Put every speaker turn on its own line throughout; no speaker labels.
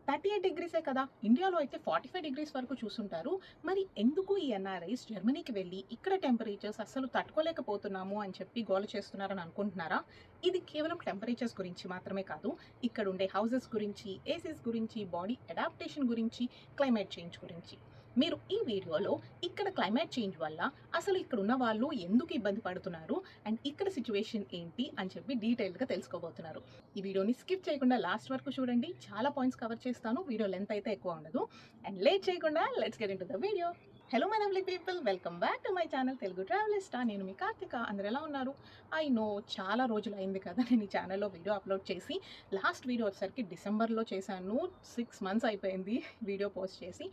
38 డిగ్రీసే కదా, ఇండియాలో అయితే 45 డిగ్రీస్ వరకు చూస్తుంటారు. మరి ఎందుకు ఈ ఎన్ఆర్ఐస్ జర్మనీకి వెళ్ళి ఇక్కడ టెంపరేచర్స్ అస్సలు తట్టుకోలేకపోతున్నాము అని చెప్పి గోల చేస్తున్నారని అనుకుంటున్నారా? ఇది కేవలం టెంపరేచర్స్ గురించి మాత్రమే కాదు, ఇక్కడ ఉండే హౌసెస్ గురించి, ఏసీస్ గురించి, బాడీ అడాప్టేషన్ గురించి, క్లైమేట్ చేంజ్ గురించి. మీరు ఈ వీడియోలో ఇక్కడ క్లైమేట్ చేంజ్ వల్ల అసలు ఇక్కడ ఉన్న వాళ్ళు ఎందుకు ఇబ్బంది పడుతున్నారు అండ్ ఇక్కడ సిచ్యువేషన్ ఏంటి అని చెప్పి డీటెయిల్గా తెలుసుకోబోతున్నారు. ఈ వీడియోని స్కిప్ చేయకుండా లాస్ట్ వరకు చూడండి. చాలా పాయింట్స్ కవర్ చేస్తాను, వీడియో లెంత్ అయితే ఎక్కువ ఉండదు. అండ్ లేట్ చేయకుండా let's get into the video. Hello my lovely people, welcome back to my channel Telugu Travelista. నేను మీ కార్తిక. అందరు ఎలా ఉన్నారు? ఐ నో చాలా రోజులు అయింది కదా నేను ఈ ఛానల్లో వీడియో అప్లోడ్ చేసి. లాస్ట్ వీడియో వచ్చేసరికి డిసెంబర్లో చేశాను. 6 months అయిపోయింది వీడియో పోస్ట్ చేసి.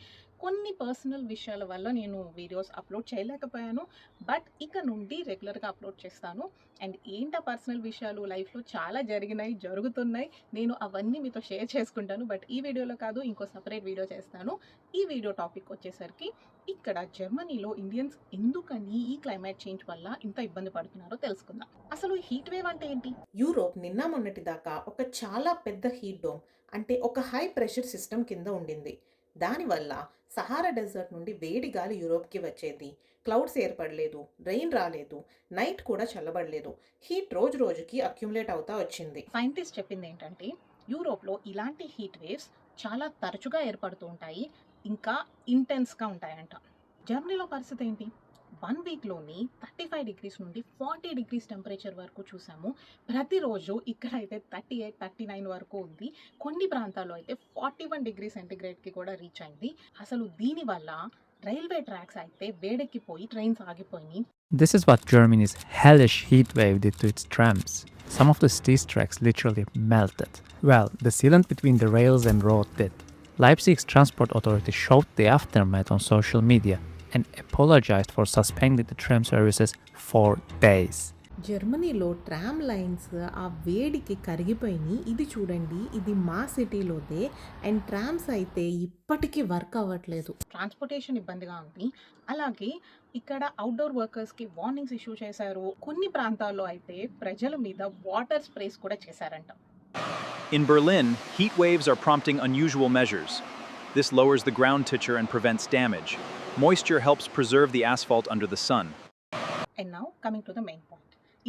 కొన్ని పర్సనల్ విషయాల వల్ల నేను వీడియోస్ అప్లోడ్ చేయలేకపోయాను, బట్ ఇక నుండి రెగ్యులర్గా అప్లోడ్ చేస్తాను. అండ్ ఏంటా పర్సనల్ విషయాలు, లైఫ్లో చాలా జరిగినాయి, జరుగుతున్నాయి, నేను అవన్నీ మీతో షేర్ చేసుకుంటాను. బట్ ఈ వీడియోలో కాదు, ఇంకో సపరేట్ వీడియో చేస్తాను. ఈ వీడియో టాపిక్ వచ్చేసరికి ఇక్కడ జర్మనీలో ఇండియన్స్ ఎందుకని ఈ క్లైమేట్ చేంజ్ వల్ల ఇంత ఇబ్బంది పడుతున్నారో తెలుసుకుందాం. అసలు హీట్ వేవ్ అంటే ఏంటి?
యూరోప్ నిన్న మొన్నటి దాకా ఒక చాలా పెద్ద హీట్ డోమ్, అంటే ఒక హై ప్రెషర్ సిస్టమ్ కింద ఉండింది. దానివల్ల సహారా డెజర్ట్ నుండి వేడి గాలి యూరోప్కి వచ్చేది. క్లౌడ్స్ ఏర్పడలేదు, రెయిన్ రాలేదు, నైట్ కూడా చల్లబడలేదు. హీట్ రోజు రోజుకి అక్యుములేట్ అవుతా వచ్చింది.
సైంటిస్ట్ చెప్పింది ఏంటంటే యూరోప్లో ఇలాంటి హీట్ వేవ్స్ చాలా తరచుగా ఏర్పడుతూ ఉంటాయి, ఇంకా ఇంటెన్స్గా ఉంటాయంట. జర్మనీలో పరిస్థితి ఏంటి? 1 వీక్లోని 35 డిగ్రీస్ నుండి 40 డిగ్రీస్ టెంపరేచర్ వరకు చూసాము. ప్రతిరోజు ఇక్కడైతే 38, 39 వరకు ఉంది. కొన్ని ప్రాంతాల్లో అయితే 41 డిగ్రీ సెంటిగ్రేడ్కి కూడా రీచ్ అయింది. అసలు దీనివల్ల రైల్వే ట్రాక్స్ అయితే వేడెక్కిపోయి ట్రైన్స్ ఆగిపోయి.
This is what Germany's hellish heat wave did to its trams. Some of the these tracks literally melted. Well, the sealant between the rails and road did. Leipzig's transport authority showed the aftermath on social media and apologized for suspending the tram services for days.
జర్మనీలో tram lines ఆ వేడికి కరిగిపోయినాయి. ఇది చూడండి, ఇది మా సిటీలోదే. And trams అయితే ఇప్పటికీ work అవ్వట్లేదు.
ట్రాన్స్పోర్టేషన్ ఇబ్బందిగా ఉంది. అలాగే ఇక్కడ అవుట్డోర్ వర్కర్స్కి వార్నింగ్స్ ఇష్యూ చేశారు. కొన్ని ప్రాంతాల్లో అయితే ప్రజల మీద వాటర్ స్ప్రేస్ కూడా చేశారంట.
In Berlin, heat waves are prompting unusual measures. This lowers the ground temperature and prevents damage. Moisture helps preserve the asphalt under the sun.
And now coming to the main point.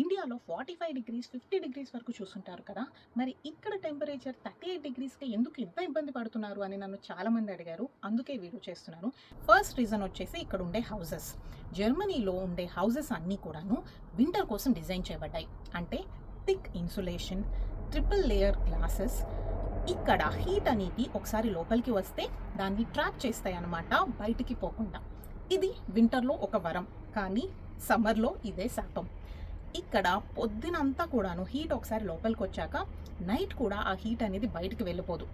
ఇండియాలో 45 degrees 50 degrees వరకు చూస్తుంటారు కదా, మరి ఇక్కడ temperature 38 డిగ్రీస్కి ఎందుకు ఇంత ఇబ్బంది పడుతున్నారు అని నన్ను చాలామంది అడిగారు. అందుకే వీడియో చేస్తున్నాను. ఫస్ట్ రీజన్ వచ్చేసి ఇక్కడ ఉండే హౌసెస్. జర్మనీలో ఉండే హౌసెస్ అన్నీ కూడాను వింటర్ కోసం డిజైన్ చేయబడ్డాయి. అంటే thick insulation, triple layer glasses. ఇక్కడ హీట్ అనేది ఒకసారి లోపలికి వస్తే దాన్ని ట్రాప్ చేస్తాయి అన్నమాట, బయటికి పోకుండా. ఇది వింటర్లో ఒక వరం, కానీ సమ్మర్లో ఇదే శాపం. ఇక్కడ పొద్దునంతా కూడాను హీట్ ఒకసారి లోపలికి వచ్చాక నైట్ కూడా ఆ హీట్ అనేది బయటికి వెళ్ళిపోదు.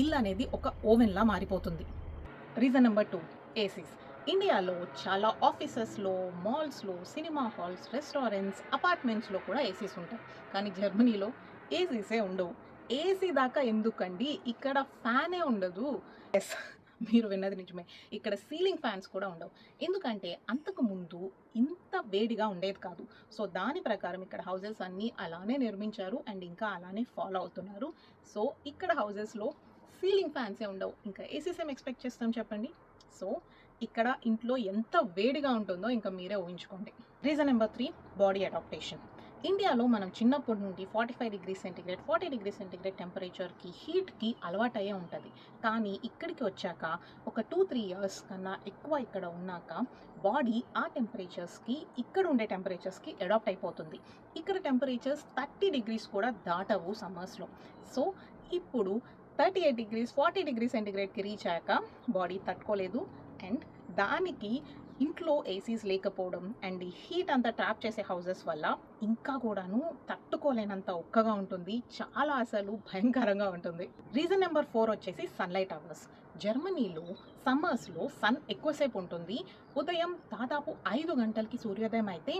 ఇల్లు అనేది ఒక ఓవెన్లా మారిపోతుంది. Reason number 2, ACs. ఇండియాలో చాలా ఆఫీసెస్లో, మాల్స్లో, సినిమా హాల్స్, రెస్టారెంట్స్, అపార్ట్మెంట్స్లో కూడా ఏసీస్ ఉంటాయి. కానీ జర్మనీలో ఏసీసే ఉండవు. ఏసీ దాకా ఎందుకండి, ఇక్కడ ఫ్యానే ఉండదు. ఎస్, మీరు విన్నది నిజమే, ఇక్కడ సీలింగ్ ఫ్యాన్స్ కూడా ఉండవు. ఎందుకంటే అంతకు ముందు ఇంత వేడిగా ఉండేది కాదు. సో దాని ప్రకారం ఇక్కడ హౌసెస్ అన్నీ అలానే నిర్మించారు అండ్ ఇంకా అలానే ఫాలో అవుతున్నారు. సో ఇక్కడ హౌసెస్లో సీలింగ్ ఫ్యాన్సే ఉండవు, ఇంకా ఏసీస్ ఏం ఎక్స్పెక్ట్ చేస్తాం చెప్పండి. సో ఇక్కడ ఇంట్లో ఎంత వేడిగా ఉంటుందో ఇంకా మీరే ఊహించుకోండి. Reason number 3, body adaptation. ఇండియాలో మనం చిన్నప్పటి నుండి 45 డిగ్రీ సెంటిగ్రేడ్ 40 డిగ్రీ సెంటిగ్రేడ్ టెంపరేచర్కి, హీట్కి అలవాటయ్యే ఉంటుంది. కానీ ఇక్కడికి వచ్చాక ఒక 2-3 ఇయర్స్ కన్నా ఎక్కువ ఇక్కడ ఉన్నాక బాడీ ఆ టెంపరేచర్స్కి, ఇక్కడ ఉండే టెంపరేచర్స్కి అడాప్ట్ అయిపోతుంది. ఇక్కడ టెంపరేచర్స్ 30 డిగ్రీస్ కూడా దాటవు సమ్మర్స్లో. సో ఇప్పుడు 38 డిగ్రీస్ 40 డిగ్రీ సెంటిగ్రేడ్కి రీచ్ అయ్యాక బాడీ తట్టుకోలేదు. అండ్ దానికి ఇంట్లో ఏసీస్ లేకపోవడం అండ్ హీట్ అంతా ట్రాప్ చేసే హౌసెస్ వల్ల ఇంకా కూడాను తట్టుకోలేనంత ఒక్కగా ఉంటుంది. చాలా అసలు భయంకరంగా ఉంటుంది. రీజన్ నెంబర్ 4 వచ్చేసి సన్లైట్ అవర్స్. జర్మనీలో సమ్మర్స్లో సన్ ఎక్కువసేపు ఉంటుంది. ఉదయం దాదాపు 5 గంటలకి సూర్యోదయం అయితే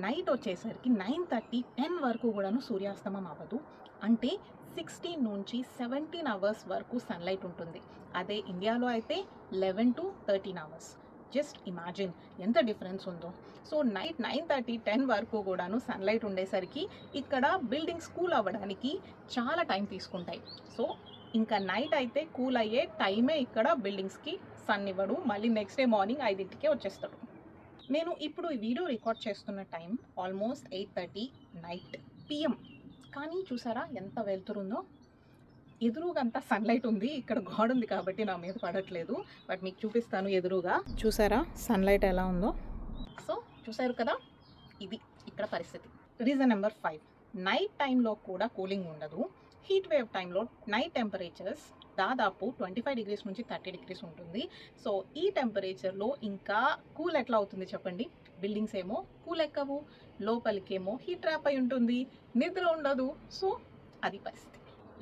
నైట్ వచ్చేసరికి 9:30, 10 వరకు కూడాను సూర్యాస్తమం అవ్వదు. అంటే 16 నుంచి 17 అవర్స్ వరకు సన్లైట్ ఉంటుంది. అదే ఇండియాలో అయితే 11 to 13 అవర్స్. జస్ట్ ఇమాజిన్ ఎంత డిఫరెన్స్ ఉందో. సో నైట్ 9:30, 10 వరకు కూడాను సన్లైట్ ఉండేసరికి ఇక్కడ బిల్డింగ్స్ కూల్ అవ్వడానికి చాలా టైం తీసుకుంటాయి. సో ఇంకా నైట్ అయితే కూల్ అయ్యే టైమే ఇక్కడ బిల్డింగ్స్కి సన్ ఇవ్వడు. మళ్ళీ నెక్స్ట్ డే మార్నింగ్ 5కే వచ్చేస్తాడు. నేను ఇప్పుడు ఈ వీడియో రికార్డ్ చేస్తున్న టైం ఆల్మోస్ట్ 8:30 నైట్ PM. కానీ చూసారా ఎంత వెళ్తురుందో. ఎదురుగా అంతా సన్లైట్ ఉంది. ఇక్కడ గోడ ఉంది కాబట్టి నా మీద పడట్లేదు. బట్ మీకు చూపిస్తాను ఎదురుగా. చూసారా సన్లైట్ ఎలా ఉందో. సో చూసారు కదా, ఇది ఇక్కడ పరిస్థితి. రీజన్ నెంబర్ 5, నైట్ టైంలో కూడా కూలింగ్ ఉండదు. హీట్ వేవ్ టైంలో నైట్ టెంపరేచర్స్ దాదాపు 25 degrees నుంచి 30 degrees ఉంటుంది. సో ఈ టెంపరేచర్లో ఇంకా కూల్ ఎట్లా అవుతుంది చెప్పండి. బిల్డింగ్స్ ఏమో కూల్ ఎక్కవు, లోపలికేమో హీట్ ట్రాప్ అయి ఉంటుంది, నిద్ర ఉండదు. సో అది పరిస్థితి.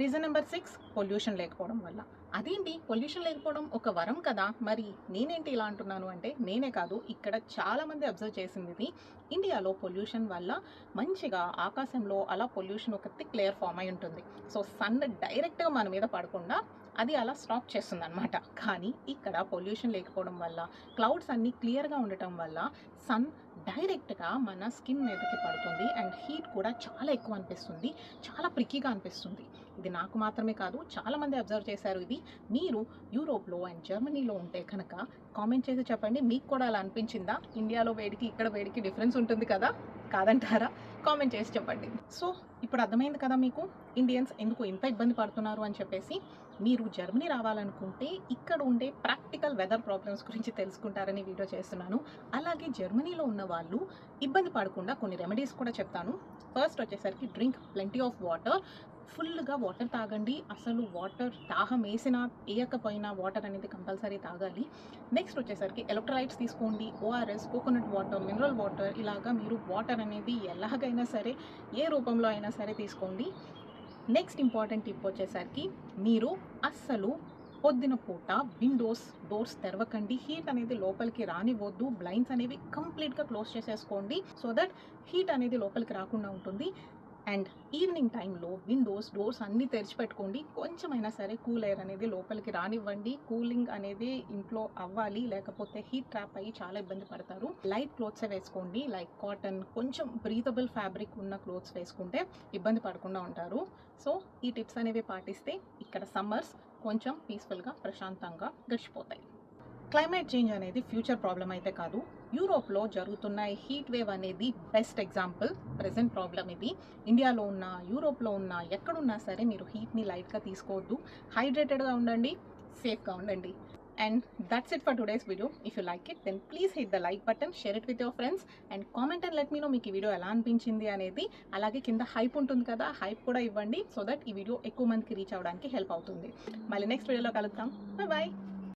రీజన్ నెంబర్ 6, పొల్యూషన్ లేకపోవడం వల్ల. అదేంటి పొల్యూషన్ లేకపోవడం ఒక వరం కదా, మరి నేనేంటి ఇలా అంటున్నాను అంటే నేనే కాదు, ఇక్కడ చాలామంది అబ్జర్వ్ చేసింది ఇది. ఇండియాలో పొల్యూషన్ వల్ల మంచిగా ఆకాశంలో అలా పొల్యూషన్ ఒక థిక్ లేయర్ ఫామ్ అయి ఉంటుంది. సో సన్ డైరెక్ట్గా మన మీద పడకుండా అది అలా స్టాప్ చేస్తుంది అనమాట. కానీ ఇక్కడ పొల్యూషన్ లేకపోవడం వల్ల, క్లౌడ్స్ అన్నీ క్లియర్గా ఉండటం వల్ల సన్ డైరెక్ట్గా మన స్కిన్ మీదకి పడుతుంది అండ్ హీట్ కూడా చాలా ఎక్కువ అనిపిస్తుంది, చాలా ప్రిక్కీగా అనిపిస్తుంది. ఇది నాకు మాత్రమే కాదు, చాలామంది అబ్జర్వ్ చేశారు ఇది. మీరు యూరోప్లో అండ్ జర్మనీలో ఉంటే కనుక కామెంట్ చేసి చెప్పండి, మీకు కూడా అలా అనిపించిందా? ఇండియాలో వేడికి ఇక్కడ వేడికి డిఫరెన్స్ ఉంటుంది కదా, కాదంటారా? కామెంట్ చేసి చెప్పండి. సో ఇప్పుడు అర్థమైంది కదా మీకు ఇండియన్స్ ఎందుకు ఇంత ఇబ్బంది పడుతున్నారు అని చెప్పేసి. మీరు జర్మనీ రావాలనుకుంటే ఇక్కడ ఉండే ప్రాక్టికల్ వెదర్ ప్రాబ్లమ్స్ గురించి తెలుసుకుంటారని వీడియో చేస్తున్నాను. అలాగే జర్మనీలో ఉన్న వాళ్ళు ఇబ్బంది పడకుండా కొన్ని రెమెడీస్ కూడా చెప్తాను. ఫస్ట్ వచ్చేసరికి డ్రింక్ ప్లెంటీ ఆఫ్ వాటర్. ఫుల్గా వాటర్ తాగండి. అసలు వాటర్ దాహం వేసినా వేయకపోయినా వాటర్ అనేది కంపల్సరీ తాగాలి. నెక్స్ట్ వచ్చేసరికి ఎలక్ట్రోలైట్స్ తీసుకోండి. ORS, coconut water, mineral water, ఇలాగా మీరు వాటర్ అనేది ఎలాగైనా సరే ఏ రూపంలో అయినా సరే తీసుకోండి. నెక్స్ట్ ఇంపార్టెంట్ టిప్ వచ్చేసరికి మీరు అస్సలు పొద్దున పూట డోర్స్ తెరవకండి. హీట్ అనేది లోపలికి రానివ్వద్దు. బ్లైండ్స్ అనేవి కంప్లీట్గా క్లోజ్ చేసేసుకోండి సో దట్ హీట్ అనేది లోపలికి రాకుండా ఉంటుంది. అండ్ ఈవినింగ్ టైంలో డోర్స్ అన్నీ తెరిచిపెట్టుకోండి. కొంచెమైనా సరే కూల్ ఎయిర్ అనేది లోపలికి రానివ్వండి. కూలింగ్ అనేది ఇంట్లో అవ్వాలి, లేకపోతే హీట్ ట్రాప్ అయ్యి చాలా ఇబ్బంది పడతారు. లైట్ క్లోత్సే వేసుకోండి, లైక్ కాటన్, కొంచెం బ్రీతబుల్ ఫ్యాబ్రిక్ ఉన్న క్లోత్స్ వేసుకుంటే ఇబ్బంది పడకుండా ఉంటారు. సో ఈ టిప్స్ అనేవి పాటిస్తే ఇక్కడ సమ్మర్స్ కొంచెం పీస్ఫుల్గా ప్రశాంతంగా గడిచిపోతాయి. క్లైమేట్ చేంజ్ అనేది ఫ్యూచర్ ప్రాబ్లం అయితే కాదు. యూరోప్లో జరుగుతున్న హీట్ వేవ్ అనేది బెస్ట్ ఎగ్జాంపుల్. ప్రెజెంట్ ప్రాబ్లం ఇది. ఇండియాలో ఉన్న, యూరోప్లో ఉన్న, ఎక్కడున్నా సరే మీరు హీట్ని లైట్గా తీసుకోవద్దు. హైడ్రేటెడ్గా ఉండండి, సేఫ్గా ఉండండి. And that's it for today's video. If you like it, then please hit the like button, share it with your friends and comment and let me know మీకు ఈ వీడియో ఎలా అనిపించింది అనేది. అలాగే కింద హైప్ ఉంటుంది కదా, హైప్ కూడా ఇవ్వండి సో దట్ ఈ వీడియో ఎక్కువ మందికి రీచ్ అవ్వడానికి హెల్ప్ అవుతుంది. మళ్ళీ నెక్స్ట్ వీడియోలో కలుద్దాం. బాయ్.